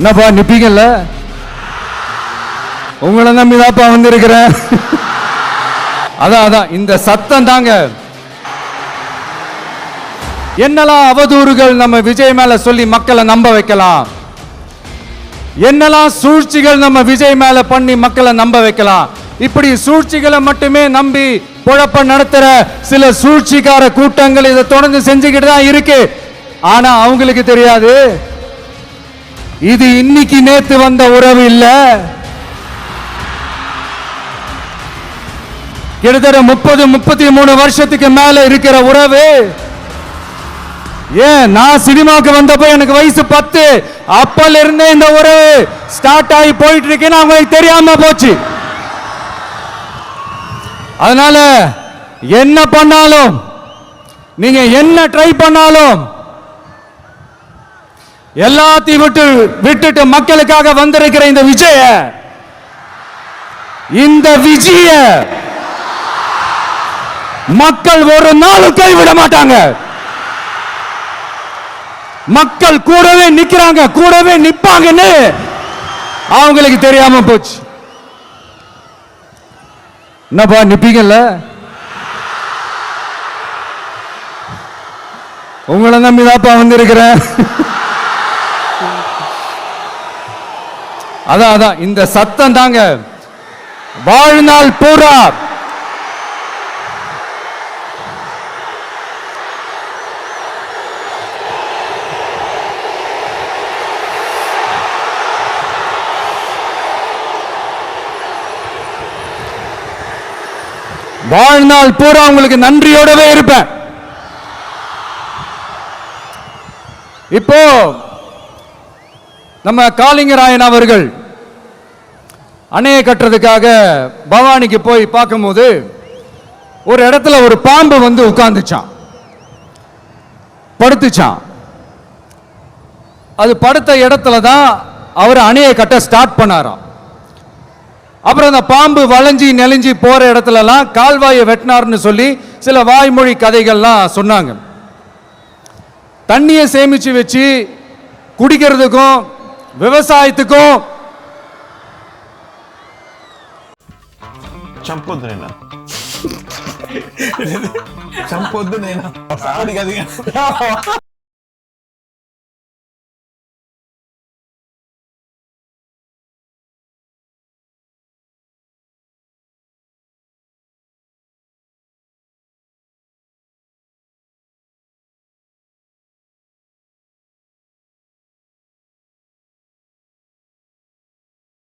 என்னப்பா நிப்பீங்கல்ல? உங்களை நம்பிதாப்பா வந்திருக்கிறேன். அதான் இந்த சத்தம் தாங்க. என்னெல்லாம் அவதூறுகள் நம்ம விஜய் மேல சொல்லி மக்களை நம்ப வைக்கலாம், என்னெல்லாம் சூழ்ச்சிகள் நம்ம விஜய் மேல பண்ணி மக்களை நம்ப வைக்கலாம். இப்படி சூழ்ச்சிகளை மட்டுமே நம்பி குழப்ப நடத்துற சில சூழ்ச்சிக்கார கூட்டங்கள் இதை தொடர்ந்து செஞ்சுக்கிட்டு தான் இருக்கு. ஆனா அவங்களுக்கு தெரியாது, இது இன்னைக்கு நேத்து வந்த உறவு இல்ல. கிட்டத்தட்ட 30-33 வருஷத்துக்கு மேல இருக்கிற உறவு. ஏன் நான் சினிமாவுக்கு வந்தப்போ எனக்கு வயசு 10, அப்பல இருந்தே இந்த உறவு ஸ்டார்ட் ஆகி போயிட்டு இருக்கேன்னு அவங்களுக்கு தெரியாம போச்சு. அதனால என்ன பண்ணாலும், நீங்க என்ன ட்ரை பண்ணாலும், எல்லாத்தையும் விட்டுட்டு மக்களுக்காக வந்திருக்கிற இந்த விஜய மக்கள் ஒரு நாளும் கைவிட மாட்டாங்க. மக்கள் கூடவே நிக்கிறாங்க, கூடவே நிப்பாங்கன்னு அவங்களுக்கு தெரியாம போச்சு. என்னப்பா நிப்பீங்கல்ல? உங்களை நம்பிதாப்பா வந்திருக்கிறேன். அதான் இந்த சத்தம் தாங்க. வாழ்நாள் பூரா உங்களுக்கு நன்றியோடவே இருப்பேன். இப்போ நம்ம காளிங்கராயன் அவர்கள் அணையை கட்டுறதுக்காக பவானிக்கு போய் பார்க்கும்போது ஒரு இடத்துல ஒரு பாம்பு வந்து உட்கார்ந்துச்சான், படுத்துச்சான். அது படுத்த இடத்துல தான் அவர் அணையை கட்ட ஸ்டார்ட் பண்ணாராம். அப்புறம் அந்த பாம்பு வளைஞ்சி நெளிஞ்சி போற இடத்துலலாம் கால்வாயை வெட்டினார்னு சொல்லி சில வாய்மொழி கதைகள்லாம் சொன்னாங்க. தண்ணியை சேமிச்சு வச்சு குடிக்கிறதுக்கும் விவசாயத்துக்கும் చంపొద్దు నేను